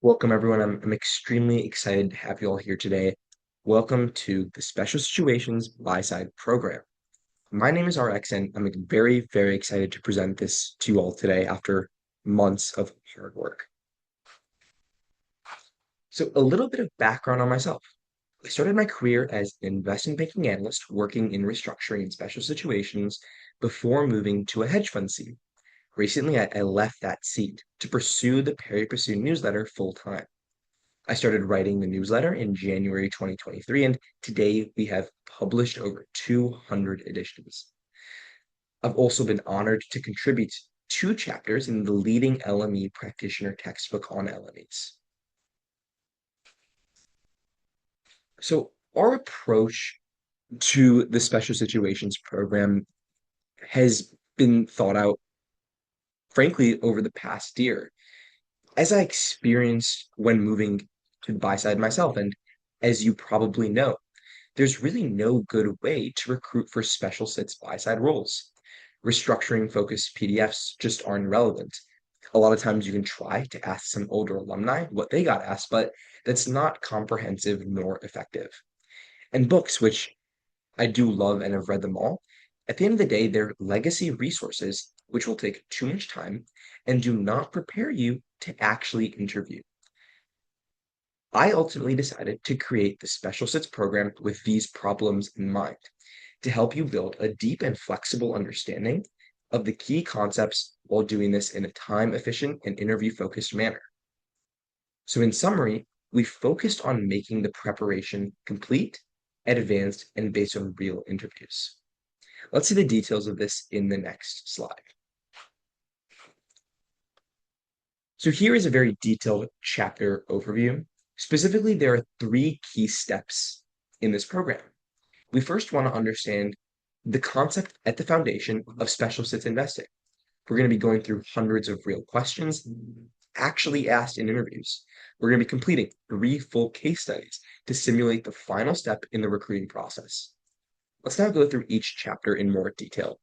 Welcome, everyone. I'm extremely excited to have you all here today. Welcome to the Special Situations Buyside program. My name is RX, and I'm very, very excited to present this to you all today after months of hard work. So, a little bit of background on myself. I started my career as an investment banking analyst working in restructuring and special situations before moving to a hedge fund seat. Recently, I left that seat to pursue the Perry Pursue newsletter full time. I started writing the newsletter in January 2023, and today we have published over 200 editions. I've also been honored to contribute two chapters in the leading LME practitioner textbook on LMEs. So, our approach to the special situations program has been thought out, frankly, over the past year. As I experienced when moving to the buy side myself, and as you probably know, there's really no good way to recruit for special sits buy side roles. Restructuring focused PDFs just aren't relevant. A lot of times you can try to ask some older alumni what they got asked, but that's not comprehensive nor effective. And books, which I do love and have read them all, at the end of the day, they're legacy resources which will take too much time and do not prepare you to actually interview. I ultimately decided to create the Special Sits program with these problems in mind to help you build a deep and flexible understanding of the key concepts while doing this in a time efficient and interview focused manner. So, in summary, we focused on making the preparation complete, advanced, and based on real interviews. Let's see the details of this in the next slide. So here is a very detailed chapter overview. Specifically, there are three key steps in this program. We first want to understand the concept at the foundation of special sits investing. We're going to be going through hundreds of real questions actually asked in interviews. We're going to be completing 3 full case studies to simulate the final step in the recruiting process. Let's now go through each chapter in more detail.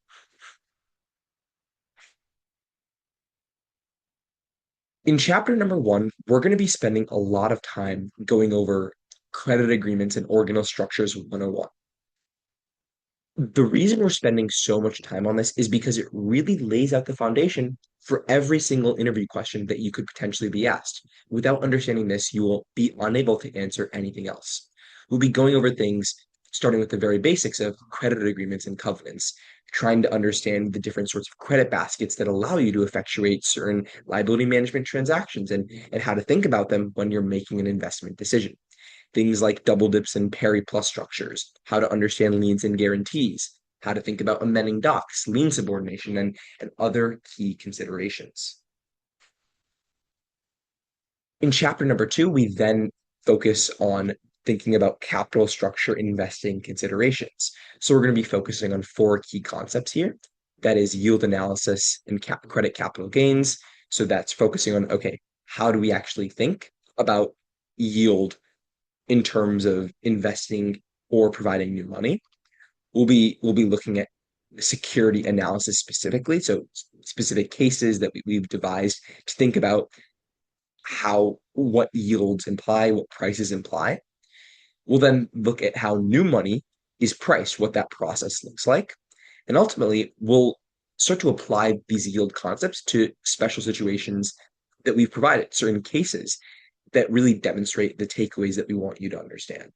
In chapter number 1, we're going to be spending a lot of time going over credit agreements and organelle structures 101. The reason we're spending so much time on this is because it really lays out the foundation for every single interview question that you could potentially be asked. Without understanding this, you will be unable to answer anything else. We'll be going over things starting with the very basics of credit agreements and covenants, trying to understand the different sorts of credit baskets that allow you to effectuate certain liability management transactions and how to think about them when you're making an investment decision. Things like double dips and pari plus structures, how to understand liens and guarantees, how to think about amending docs, lien subordination, and other key considerations. In chapter number 2, we then focus on thinking about capital structure investing considerations. So we're going to be focusing on 4 key concepts here. That is yield analysis and credit capital gains. So that's focusing on, okay, how do we actually think about yield in terms of investing or providing new money? We'll be looking at security analysis specifically, so specific cases that we've devised to think about how what yields imply, what prices imply. We'll then look at how new money is priced, what that process looks like. And ultimately, we'll start to apply these yield concepts to special situations that we've provided, certain cases that really demonstrate the takeaways that we want you to understand.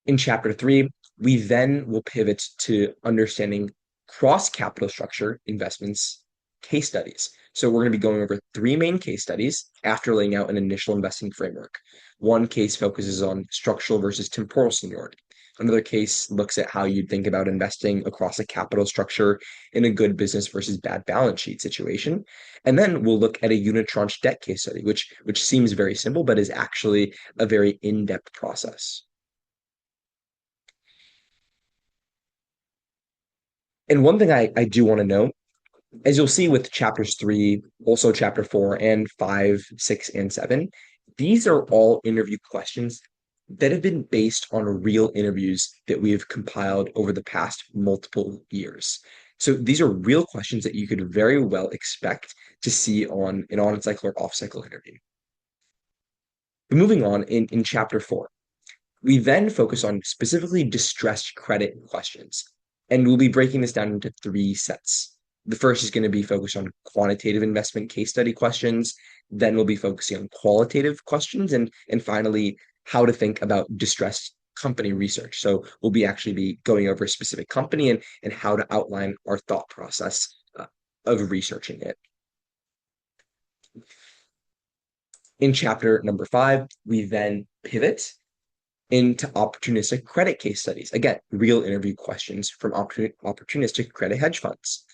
In chapter 3, we then will pivot to understanding cross capital structure investments case studies. So we're going to be going over 3 main case studies after laying out an initial investing framework. One case focuses on structural versus temporal seniority. Another case looks at how you'd think about investing across a capital structure in a good business versus bad balance sheet situation. And then we'll look at a unitranche debt case study, which seems very simple, but is actually a very in-depth process. And one thing I do want to note, as you'll see with chapters 3, also chapter 4, and 5, 6, and 7, these are all interview questions that have been based on real interviews that we have compiled over the past multiple years. So these are real questions that you could very well expect to see on an on-cycle or off-cycle interview. But moving on in chapter 4, we then focus on specifically distressed credit questions, and we'll be breaking this down into three sets. The first is going to be focused on quantitative investment case study questions. Then we'll be focusing on qualitative questions, and finally, how to think about distressed company research. So we'll be actually be going over a specific company and how to outline our thought process of researching it. In chapter number 5, we then pivot into opportunistic credit case studies. Again, real interview questions from opportunistic credit hedge funds.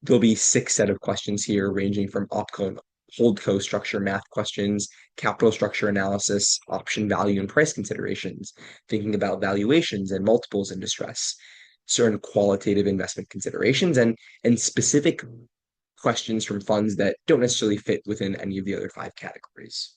There'll be 6 set of questions here, ranging from opco and holdco structure math questions, capital structure analysis, option value and price considerations, thinking about valuations and multiples in distress, certain qualitative investment considerations, and specific questions from funds that don't necessarily fit within any of the other 5 categories.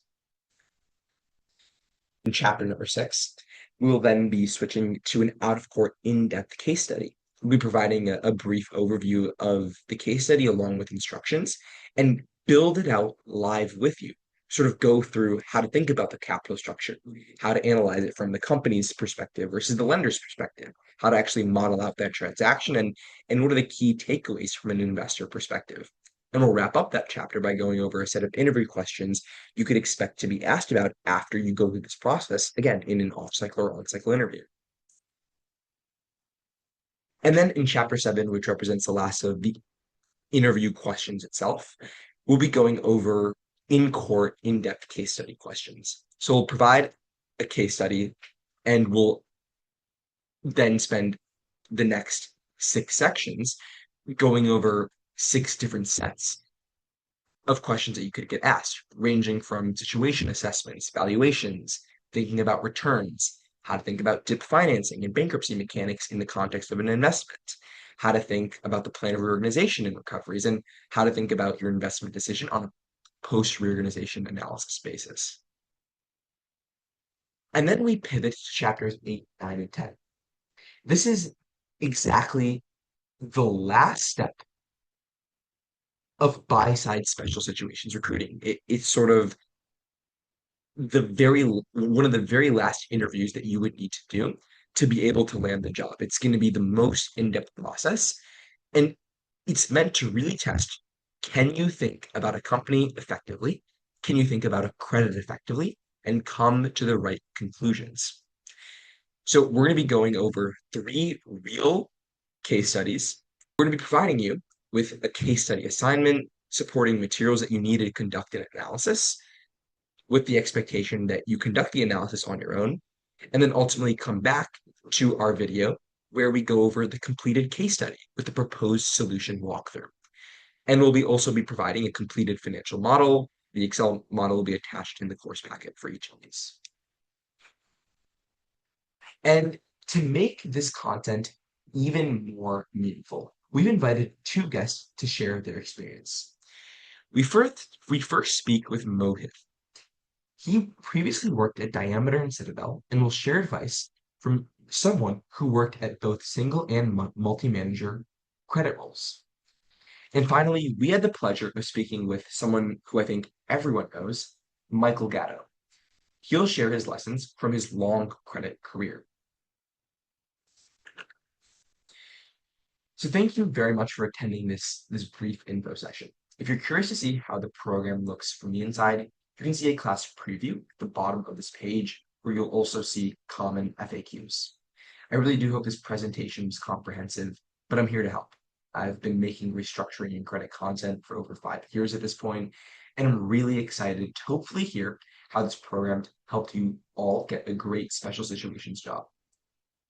In chapter number 6, we will then be switching to an out-of-court in-depth case study. We'll be providing a brief overview of the case study along with instructions and build it out live with you. Sort of go through how to think about the capital structure, how to analyze it from the company's perspective versus the lender's perspective, how to actually model out that transaction, and what are the key takeaways from an investor perspective. And we'll wrap up that chapter by going over a set of interview questions you could expect to be asked about after you go through this process, again, in an off-cycle or on-cycle interview. And then in chapter 7, which represents the last of the interview questions itself, we'll be going over in-court, in-depth case study questions. So we'll provide a case study, and we'll then spend the next 6 sections going over 6 different sets of questions that you could get asked, ranging from situation assessments, valuations, thinking about returns, how to think about DIP financing and bankruptcy mechanics in the context of an investment, how to think about the plan of reorganization and recoveries, and how to think about your investment decision on a post-reorganization analysis basis. And then we pivot to chapters 8, 9, and 10. This is exactly the last step of buy-side special situations recruiting. It's sort of one of the very last interviews that you would need to do to be able to land the job. It's going to be the most in-depth process, and it's meant to really test, can you think about a company effectively? Can you think about a credit effectively and come to the right conclusions? So we're going to be going over 3 real case studies. We're going to be providing you with a case study assignment, supporting materials that you need to conduct an analysis, with the expectation that you conduct the analysis on your own, and then ultimately come back to our video where we go over the completed case study with the proposed solution walkthrough. And we'll also be providing a completed financial model. The Excel model will be attached in the course packet for each of these. And to make this content even more meaningful, we've invited 2 guests to share their experience. We first speak with Mohit. He previously worked at Diameter and Citadel and will share advice from someone who worked at both single and multi-manager credit roles. And finally, we had the pleasure of speaking with someone who I think everyone knows, Michael Gatto. He'll share his lessons from his long credit career. So thank you very much for attending this brief info session. If you're curious to see how the program looks from the inside, you can see a class preview at the bottom of this page, where you'll also see common FAQs. I really do hope this presentation was comprehensive, but I'm here to help. I've been making restructuring and credit content for over 5 years at this point, and I'm really excited to hopefully hear how this program helped you all get a great special situations job.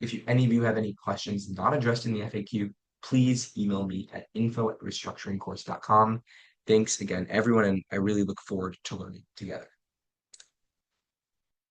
If any of you have any questions not addressed in the FAQ, please email me at info@restructuringcourse.com. Thanks again, everyone, and I really look forward to learning together.